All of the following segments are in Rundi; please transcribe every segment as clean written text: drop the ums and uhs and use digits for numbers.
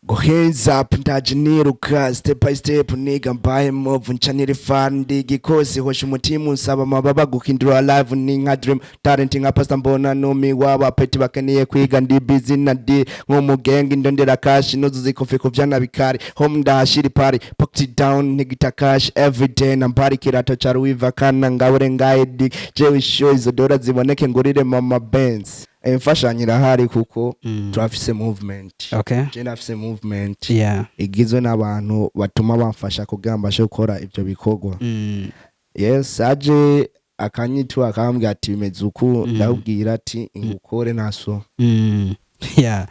Go hands up ndaje niruka step by step niga mbaye move nchanire fandi gikosi hosha umutima usaba mababa gukindura live ni nka dream talenting apasta mbona numi waba peti bakaniye kwiga ndi busy na di nk'umugenga indondera cash nozo zikofe ko vyana bikari home ndashiri party pocket down nigita cash every day nambari kirato cha ruiva kana ngabure ngaidi jewe show izo dora ziboneke ngurire mama Benz emfashanyira hari kuko turafise movement. Okay. Je nafise movement. Yeah. Igizwe n'abantu batuma bamfasha kugamba sho gukora ivyo bikorwa. Yes, aje akanyitwa akambwira ati bimeze uku ndabwira ati ingukore naso. Yeah.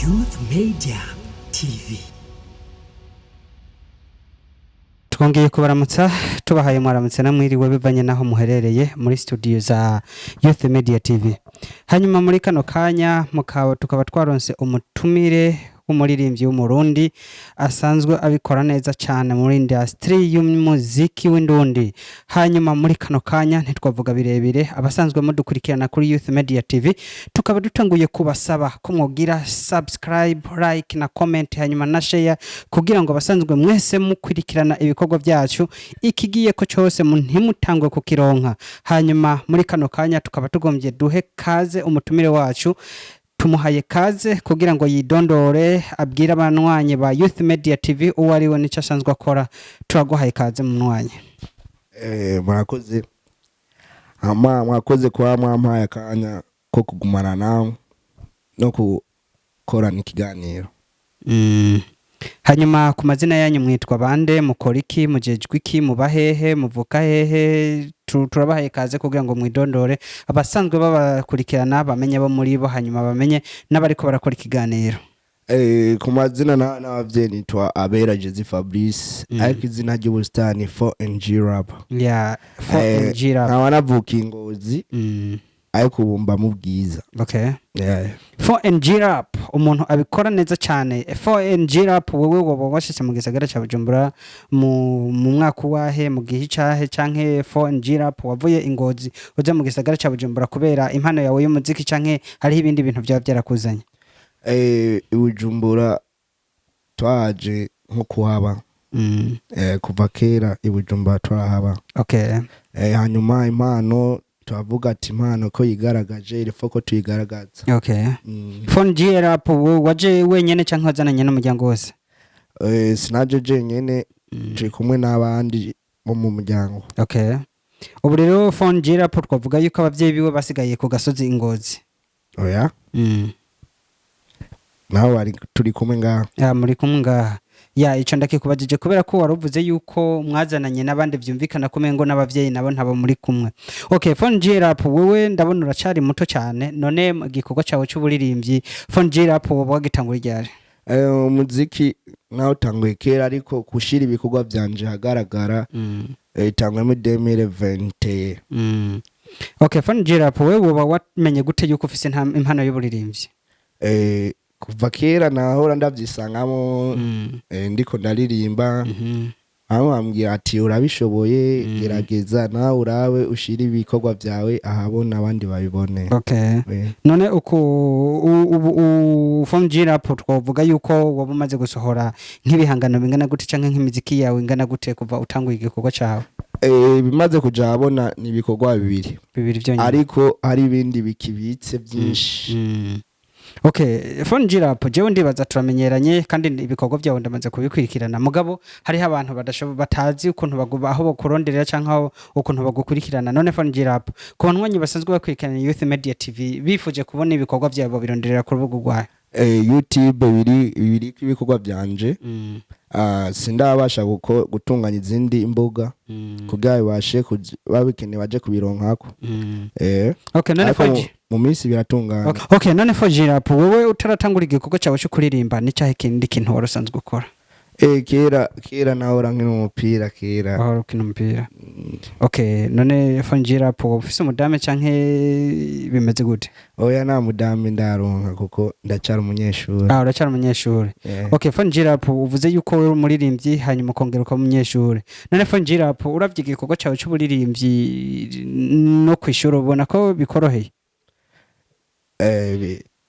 Youth Media TV. Twongeye kubaramutsa tubahaye mwaramutse namwiriwe bivanye naho muherereye muri studio za Youth Media TV. Hanyuma muri kano kanya tukaba twaronse umutumire w'umuririmbyi w'umurundi asanzwe abikora neza cyane muri industry y'umuziki w'indundi. Hanyuma muri kano kanya ntitwavuga birebire abasanzwe mudukurikirana kuri Youth Media TV tukaba dutanguye kubasaba ko mwogira subscribe, like na comment hanyuma na share kugira ngo abasanzwe mwese mukurikirana ibikorwa byacu ikigiye ko cyose ntimutangwe kukironka. Hanyuma muri kano kanya tukaba tugombye duhe kaze umutumire wacu tumuhaye kaze kugira ngo yidondore abwira abanwanye ba Youth Media TV uwo ari we nico asanzwe akora. Turaguhaye kaze munwanye. Murakoze mwakoze kwa mwampaye akanya ko kugumana nawe no gukora n'ikiganiro. Hanyuma ku mazina yanyu mwitwa bande, mukora iki, mujejwe iki, mubahehe, muvuka hehe? Turabahaye kaze kugira ngo mwidondore abasanzwe babakurikirana bamenye bo muri bo hanyuma bamenye n'abariko barakora ikiganiro. Ku mazina n'abavyeyi nitwa Abera Jezi Fabrice ariko izina ry'ubustani 4NG Rap. Yeah, 4NG Rap. Navuka Ingozi. Ariko bumba mu bwiza. Okay. Yeah. 4NG Rap umuntu abikora neza cyane. 4NG Rap wewe wabashitse mu gisagara cya Bujumbura mu mwaka wahe mu gihe cyahe canke 4NG Rap wavuye Ingozi uja mu gisagara cya Bujumbura kubera impano yawe y'umuziki canke hari ibindi bintu byaba byarakuzanye? Bujumbura twaje nko kuhaba. Kuva kera Bujumbura turahaba. Okay. Hanyuma impano tuvuga ati impano ko yigaragaje irifo ko tuyigaragaza. Okay. 4NG Rap waje wenyene canke wazananye n'umuryango wose? Sinaje jenyene turi kumwe n'abandi bo mu muryango. Okay. Ubu rero 4NG Rap twavuga yuko abavyeyi biwe basigaye ku gasozi Ingozi. Oya. Naho turi kumwe ngaha. Muri kumwe ngaha. Ya ico ndakikubajije kubera ko waruvuze yuko mwazananye n'abandi vyumvikana kumengo n'abavyeyi nabo ntabo muri kumwe. Okay, 4NG Rap wewe ndabona uracari muto cyane none gikorwa cyawe cy'uburirimbyi 4NG Rap wagitangura ryari? Umuziki naho tanguye kera ariko kushira ibikorwa byanje hagaragara itangwe mu 2020. Okay, 4NG Rap wewe wamenye gute yuko ufise impano y'uburirimbyi? Kuva kera nahora ndavyisangamo ndiko ndaririmba aho ambwira ati urabishoboye gerageza nawe urawe ushira ibikorwa byawe ahabona abandi babibone. Okay. None uko 4NG Rap twavuga yuko wabumaze gusohora nk'ibihangano bingana gute canke nk'imiziki yawe ingana gute kuva utanguye igikorwa cyawe? Bimaze kuja abona ni ibikorwa bibiri byonyine ariko hari ibindi bikibitse byinshi. Okay, 4NG Rap jewe ndibaza turamenyeranye kandi ibikorwa byawe ndamaze kubikurikirana mugabo hari abantu batazi ukuntu baguba aho bakuronderera canka ukuntu bagukurikirana. None 4NG Rap ku banwanyi basanzwe bakurikirana Youth Media TV bifuje kubona ibikorwa byabo bironderera ku rubuga rwawe? YouTube biri ibikorwa byanje. Sindabasha gutunganya izindi imbuga kugira bibashe babikene baje kubironkako. Okay, none 4G mu minsi biratungana. Okay, none 4NG Rap wewe utaratangura igikorwa cyawe cyo kuririmba ni cyahe kindi kintu warasanzwe gukora? Kera nahora nkina umupira kera. Ukina umupira. Okay, none fonjira po ufise umudame canke bimeze gute? Oya nta mudame ndaronka kuko ndacara umunyeshuri. Uracara umunyeshuri. Okay, fonjira po uvuze yuko wewe umuririmbyi hanyuma ukongera uko umunyeshuri. None fonjira po uravye igikorwa cyawe cy'uburirimbyi no kwishura ubona ko bikoroheye?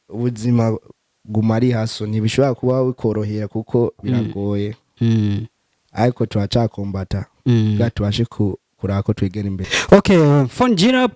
Ubuzima gumari haso ntibishobora kuba bikorohera kuko biragoye. Ariko turacakombata gatubashe kurako twegera imbere. Okay, Fonjira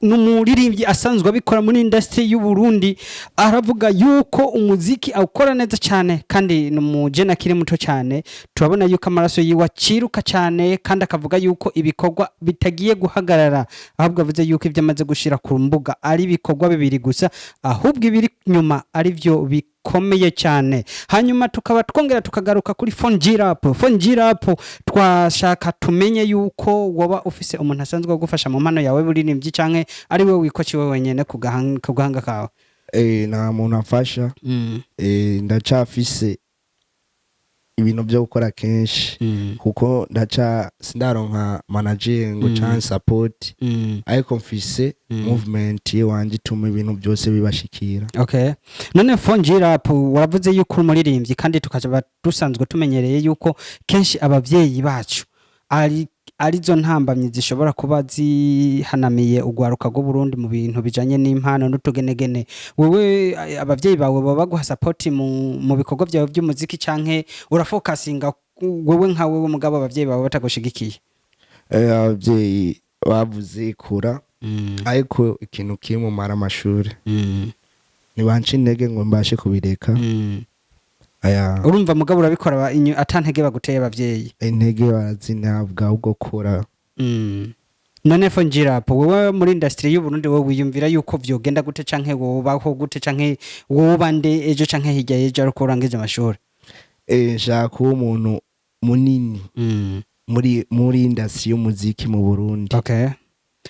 n'umuririmbyi asanzwe abikora muri industry y'u Burundi, aravuga yuko umuziki awukora neza cyane kandi n'umujena kiri muto cyane. Turabona yuko amaraso yiwa ciruka cyane kandi akavuga yuko ibikorwa bitagiye guhagarara, ahubwo avuze yuko ivyo amaze gushira ku mbuga ari ibikorwa bibiri gusa, ahubwo ibiri nyuma ari byo komeye cyane. Hanyuma tukaba twongera tukagaruka kuri Fonjira twashaka tumenye yuko woba ufise umuntu asanzwe gufasha mu mpano yawe buririmbyi canke ari we wikochiwe wenyene ku gahanga kawe. Nta muntu afasha. Ndacafise ibintu byo gukora kenshi kuko sindaronka manager ngo canke support, ariko mfise movement wanje ituma ibintu byose bibashikira. Okay, none Fonjira waravuze yuko umuririmbyi kandi tukaja dusanzwe tumenyereye yuko kenshi abavyeyi bacu arizo ntambamye zishobora kuba zihanamiye ugwaruka rwo Burundi mu bintu bijanye n'impano n'utugenegene. Wewe abavyeyi bawe baba baguha support mu bikorwa byawe by'umuziki canke urafocusinga wewe nka wewe mugabo abavyeyi bawe batagushigikiye? Abavyeyi bavuze kura, ariko ikintu kimwe mara amashuri nibanci intege ngo mbashe kubireka. Urumva mugabo urabikora atantege baguteye abavyeyi? Intege barazinabwa ubwo kora. None Fonjira wewe muri industry y'u Burundi wowe wiyumvira yuko vyogenda gute canke wobaho gute canke wobande ejo canke hirya yejo ariko urangije amashuri? Nshaka kuba umuntu munini muri industry y'umuziki mu Burundi. Okay,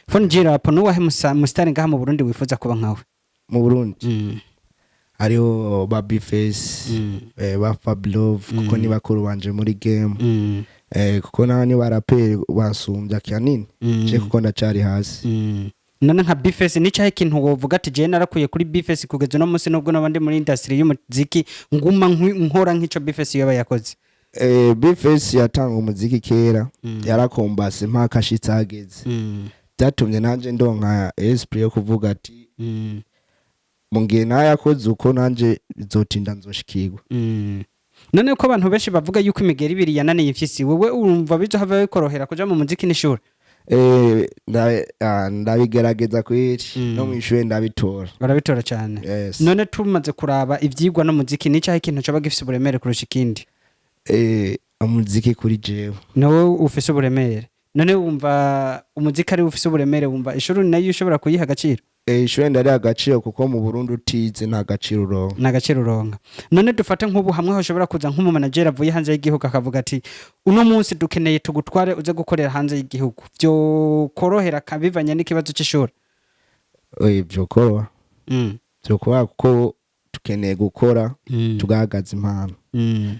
Fonjira nuwahe musitari ngaha mu Burundi wifuza kuba nkawe? Mu Burundi hariho Babyface, ba Fablove kuko ni bakuru banje muri game. Kuko nani barapere basumvya kanini je kuko ndacari hasi. None nka Babyface ni cyahe kintu wovuga ati je narakuye kuri Babyface kugeza no munsi nubwo nabandi muri industry y'umuziki nguma nkora nk'ico Babyface yoba yakoze? Babyface yatanga umuziki kera, yarakombase mpaka shitsageze. Byatumye nanje ndonka esprit yo kuvuga ati mungiye nayakoze uko nanje bizotinda nzoshikirwa. None ko abantu benshi bavuga yuko imigeri ibiri yananiye ifyisi, wewe urumva bizohava bikorohera kuja mu muziki n'ishuri? Ndabigerageza kweri no mwishure ndabitora. Barabitora cyane. None tumaze kuraba ivyigwa no muziki ni cyahe kintu coba gifise uburemere kurusha ikindi? Umuziki kuri jewe nawe ufise uburemere. None wumva umuziki ari ufise uburemere, wumva ishuri nayo ushobora kuyiha agaciro? Ishuri ndari agaciro kuko mu Burundi utize nta gaciro uronka. Nta gaciro uronka. None dufate nk'ubu hamwe hoshobora kuza nk'umu manager avuye hanze y'igihugu akavuga ati uno munsi dukeneye tugutware uze gukorera hanze y'igihugu, byo korohera kabivanye n'ikibazo cy'ishuri? Byo koroha. Byo koroha kuko tukeneye gukora tugahagaza impano.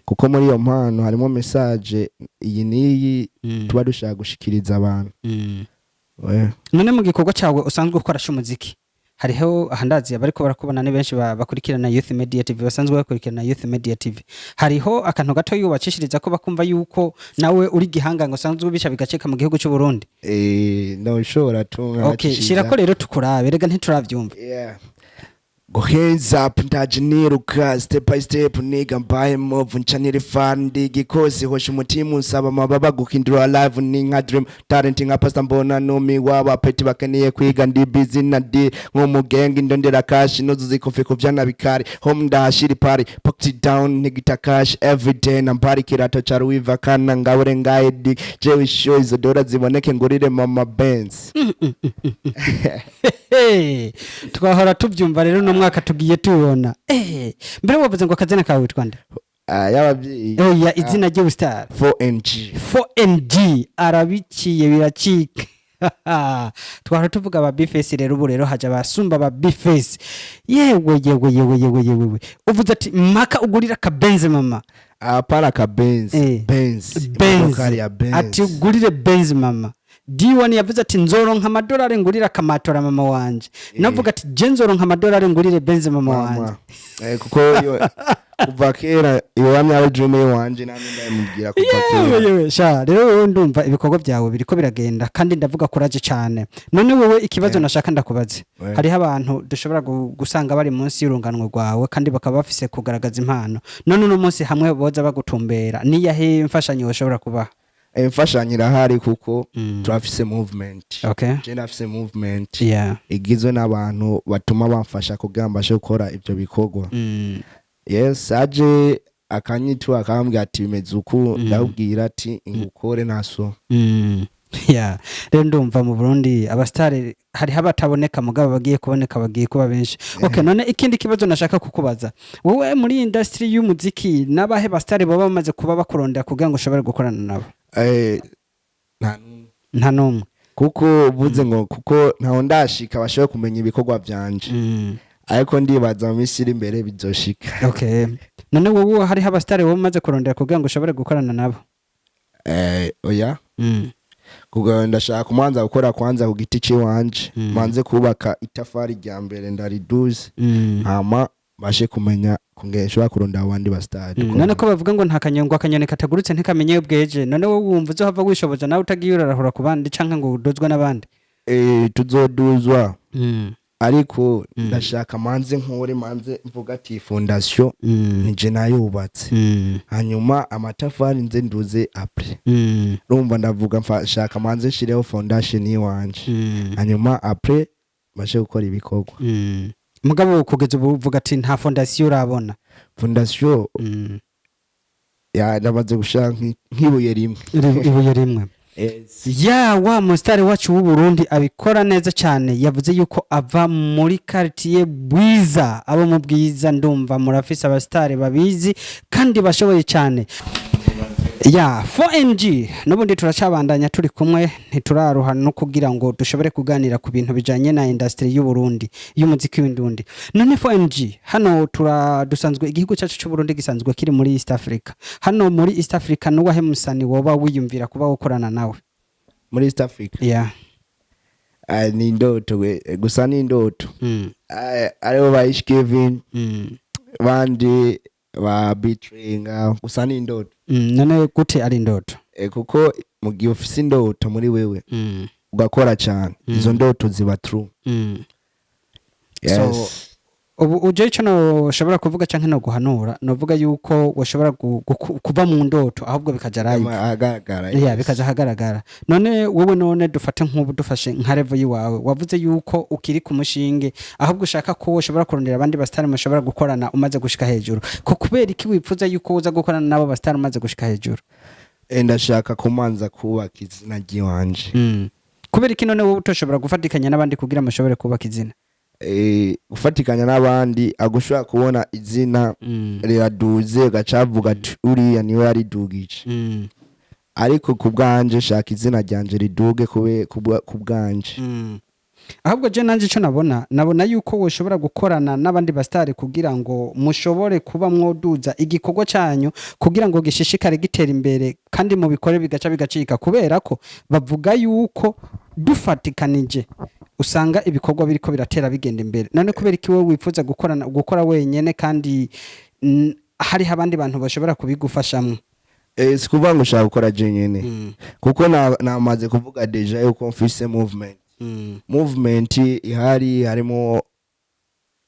Kuko muri iyo mpano harimo message iyi niyi tuba dushaka gushikiriza abantu. None mu gikorwa cyawe usanzwe ukora cy'umuziki hariho ahandazi abariko barakubona ni benshi bakurikirana Youth Media TV, basanzwe bakurikirana Youth Media TV, hariho akantu gato yubacishiriza ko bakumva yuko nawe uri gihanga ngo usanzwe bica bigaceka mu gihugu cy'u Burundi? No ushobora tunga. Okay, shirako rero tukurabe rega ntituravyumva. Go hands up ndajineruka step by step niga mbaye move nchanire fandi gikosi hosha umutima usaba mababa gukindura live ni nka dream talent nka pasta mbona numi waba peti bakaniye kwiga ndi busy na di nk'umugengi ndondera cash nozo zikofe ko vyana bikari home ndashiri party put it down nigita cash every day nambari kirato cha ruiva kana ngabure ngaye di jewe show izo dora ziboneke ngurire mama Benz. Twahora tuvyumva rero no mwaka tugiye tubona. Mbere wavuze ngo kazina kawe witwande? Yabavyi. Ya izina rye Star 4NG arabikiye biracika. Twahora tuvuga ba Babyface rero ubu rero haja basumba ba Babyface. Yewe uvuze ati maka ugurira ka Benz mama? Para ka Benz. Benz. Ati ugurire Benz mama. D1 yavuze ati nzoronka amadolari ngurira kamatora mama wanje navuga ati je nzoronka amadolari ngurire benze mama wanje kuko kuva kera iyo wamye ari dream wanje namwe ndamubwira kuva kera yewe sha rero wowe ndumva ibikorwa byawe biriko biragenda kandi ndavuga kuraje cyane none wowe ikibazo nashaka ndakubaze hariho abantu dushobora gusanga bari munsi y'urunganwe rwawe kandi bakaba bafise kugaragaza impano none uno munsi hamwe boza bagutumbera niyahe imfashanyo ushobora kubaha imfashanyo irahari kuko turafise movement okay je ndafise movement igizwe n'abantu batuma bamfasha kugira mbashe gukora ibyo bikorwa yes aje akanyitwa akambwira ati bimeze uku ndabwira ati ingukore naso rero ndumva mu Burundi abastari hari habataboneka mugabo bagiye kuboneka bagiye kuba benshi okay none ikindi kibazo nashaka kukubaza wowe muri industry y'umuziki nabahe bastari baba bamaze kuba bakurondera kugira ngo ushobore gukorana nabo nta numwe kuko uvuze ngo kuko ntaho ndashika bashobora kumenya ibikorwa byanje ariko ndibaza mu minsi iri imbere bizoshika okay none wowe hari habastari baba bamaze kurondera kugira ngo ushobore gukorana nabo oya kuko ndashaka kumanza gukora kwanza ku giti cy'iwanje manze kubaka itafari rya mbere ndariduze hama bashe kumenya kungesha kuronda abandi bastari none ko bavuga ngo nta kanyongwa akanyone katagurutse ntikamenye ubweje none wowe wumva uzohava wishoboza nawe utagiye urarahura ku bandi canke ngo udozwa n'abandi tuzoduzwa ariko ndashaka manze nkore manze mvuga ati fondation nije nayubatse hanyuma amatafari nze nduze après rumva ndavuga mfashaka manze shireho foundation yiwanje hanyuma après bashe gukora ibikorwa mugabo kugeza ubu uvuga ati nta fondation urabona fondation ndamaze gushaka nk'ibuye rimwe wa mustari wacu w'u Burundi abikora neza cyane yavuze yuko ava muri quartier Bwiza abo mu Bwiza ndumva murafise abastari babizi kandi bashoboye cyane 4MG nubundi turacabandanya turi kumwe ntituraruha no kugira ngo dushobore kuganira ku bintu bijanye na industry y'u Burundi y'umuziki w'indundi none 4MG hano dusanzwe igihugu cyacu cy'u Burundi gisanzwe kiri muri East Africa hano muri East Africa no wahe musani woba wiyumvira kuba gukorana nawe muri East Africa ni ndoto gusa ni ndoto aribo bayish Kevin bandi ba bitringa gusa ni ndoto none gute ari ndoto kuko mu gihe ufise indoto muri wewe ugakora cyane izo ndoto ziba true so ubu uje cyo no ushobora kuvuga canke no guhanura novuga yuko washobora kuva mu ndoto ahubwo bikaja live ahagaragara bikaja hagaragara none wowe none dufate nk'ubu dufashe nka level yiwawe wavuze yuko ukiri ku mushinge ahubwo ushaka ko ushobora kurondera abandi bastari mushobora gukorana umaze gushika hejuru ko kubera iki wipfuza yuko uza gukorana nabo bastari umaze gushika hejuru ndashaka kumanza kubaka izina ry'iwanje kubera iki none wowe utoshobora gufatikanya n'abandi kugira mushobore kubaka izina ufatikanya n'abandi agushaka kubona izina riraduze gacavuga ati uriya niwe yaridugije ariko kubwanje shaka izina ryanje riduge kubwanje ahubwo je nanje cyo nabona yuko woshobora gukorana n'abandi bastari kugira ngo mushobore kuba mwoduza igikorwa cyanyu kugira ngo gishishikare gitera imbere kandi mu bikore bigaca bigacika kubera ko bavuga yuko dufatikanije usanga ibikorwa biriko biratera bigenda imbere none kubera iki wowe wifuza gukora wenyene kandi hari abandi bantu bashobora kubigufashamo sikuvuga ngo ushaka gukora jenyene kuko namaze kuvuga deja yuko mfise movement ihari harimo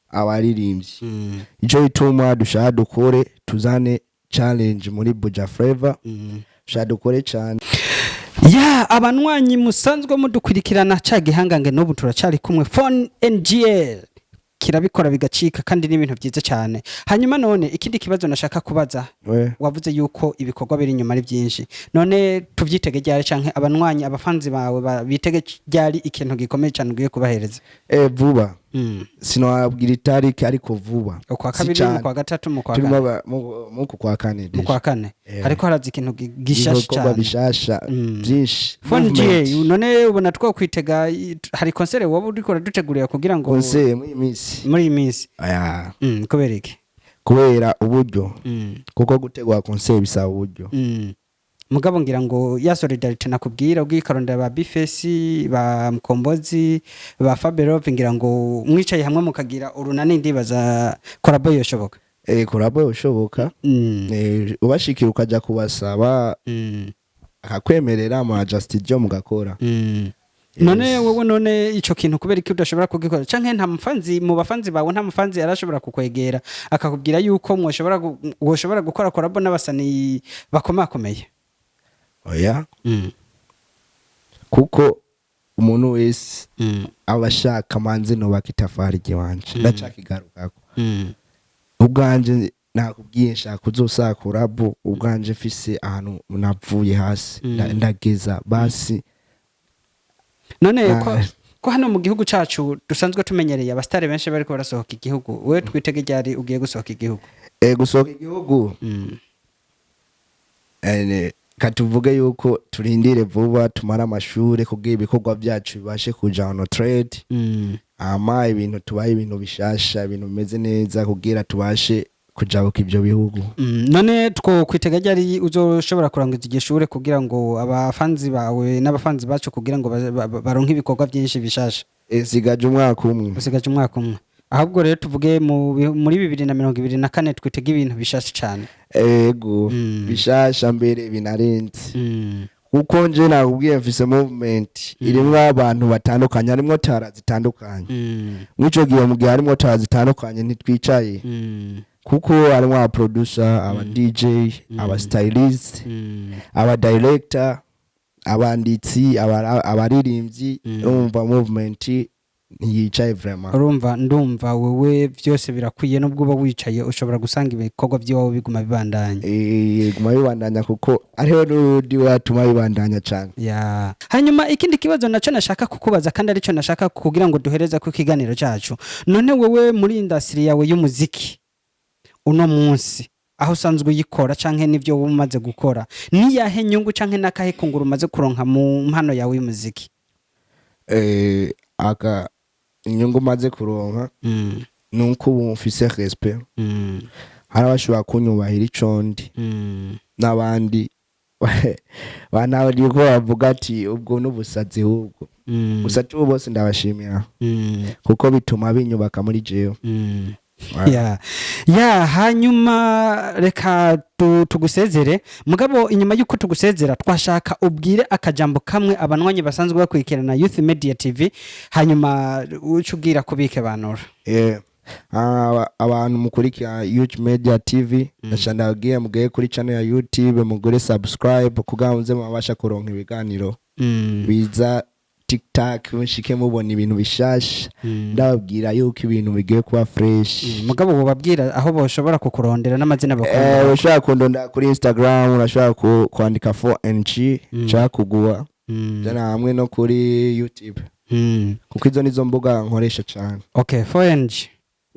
abaririmbyi ico bituma dushaka dukore tuzane challenge muri Buja Flavor dushaka dukore cyane abanwanyi musanzwe mudukurikirana ca gihangange n'ubu turacari kumwe phone NGL kirabikora bigacika kandi n'ibintu byiza cyane hanyuma none ikindi kibazo nashaka kubaza wavuze yuko ibikorwa biri inyuma ari byinshi none tuvyitege ryari canke abanwanyi abafanzi bawe bitege ryari ikintu gikomeye cyane ugiye kubahereza vuba sinabwira itariki ariko vuba kwa kabiri kwa gatatu mu kwa kane kwa kane ariko harazi ikintu gishasha cyane bishasha byinshi none ubona two kwitega hari concert wowe uriko radutegurira kugira ngo concert muri minsi kubera iki kubera uburyo kuko gutegura concert bisaba uburyo mugabo ngira ngo ya solidarity nakubwira ubwikarondera ba Bifesi ba Mkombozi ba Faberov ngira ngo mwicaye hamwe mukagira urunani ndibaza korabo yoshoboka korabo yoshoboka ubashikira ukaja kubasaba akakwemerera ama studio mugakora none wewe none ico kintu kubera iki udashobora kugikora canke nta mufanzi mu bafanzi bawe nta mufanzi arashobora kukwegera akakubwira yuko mwoshobora gukora korabo n'abasani bakomakomeye oya kuko umuntu wese abashaka manzi no bakitafari giwanje ndacakigarukako ubwanje nakubwiye nshaka uzosakura bo ubwanje fise ahantu navuye hasi ndageza basi none ko hano mu gihugu cacu dusanzwe tumenyereye abastare benshi bariko barasohoka igihugu wewe twitege ryari ugiye gusohoka igihugu gusohoka igihugu katuvuge yuko turindire vuba tumara amashure kugira ibikorwa byacu bibashe kuja on trade ama ibintu tubaye ibintu bishasha ibintu bimeze neza kugira tubashe kujabuka ibyo bihugu none two kwitega ryari uzoshobora kurangiza igishure kugira ngo abafanzi bawe n'abafanzi bacu kugira ngo baronke ibikorwa byinshi bishasha sigaje umwaka umwe ahubwo rero tuvuge muri 2024 twitega ibintu bishasha cyane ego bishasha mbere binarenze kuko nje nakubwiye mfise movement irimwo abantu batandukanye harimo tara zitandukanye mwico gihe mu gihe harimo tara zitandukanye ntitwicaye kuko harimo aba producer aba DJ aba stylist aba director abanditsi abaririmbyi umva movement ntiyicaye vraiment urumva ndumva wewe byose birakwiye nubwo uba wicaye ushobora gusanga ibikorwa by'iwawe biguma bibandanya guma bibandanya kuko ariho n'udi watuma bibandanya cyane hanyuma ikindi kibazo naco nashaka kukubaza kandi arico nashaka kugira ngo duhereza ku kiganiro cyacu none wewe muri industry yawe y'umuziki uno munsi aho usanzwe uyikora canke nivyo umaze gukora ni yahe nyungu canke nakahe kunguru umaze kuronka mu mpano yawe y'umuziki aka inyungu maze kuronka nuko bumfise respect hari abashobora kunyubahira icondi n'abandi banawe ndiko bavuga ati ubwo n'ubusazi hubwo gusa tu bose ndabashimira kuko bituma binyubaka muri jewe hanyuma reka tugusezere mugabo inyuma yuko tugusezera twashaka ubwire akajambo kamwe abanwanyi basanzwe bakurikirana Youth Media TV hanyuma ucubwira kubike banura abantu mukurikira Youth Media TV ndashandagiye mugiye kuri channel ya YouTube mugure subscribe kugira muze mabasha kuronka ibiganiro biza TikTok unshike mubona ibintu bishasha ndababwira yuko ibintu bigiye kuba fresh mugabo bobabwira aho boshobora kukurondera n'amazina bakora ushaka kundonda kuri Instagram urashaka kwandika 4NG cha kugua jana hamwe no kuri YouTube kuko izo nizo mbuga nkoresha cyane 4NG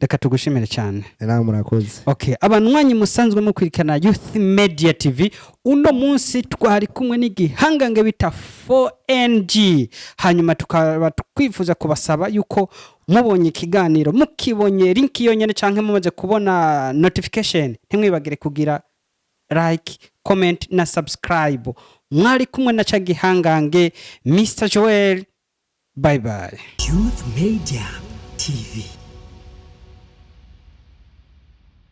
reka tugushimire cyane murakoze abanwanyi musanzwe mukurikana Youth Media TV uno munsi twari kumwe n'igihangange bita 4NG hanyuma tukaba twifuza kubasaba yuko mubonye ikiganiro mukibonye link yonyene canke mumaze kubona notification ntimwibagire kugira like comment na subscribe mwari kumwe na cagihangange Mr. Joel bye bye Youth Media TV.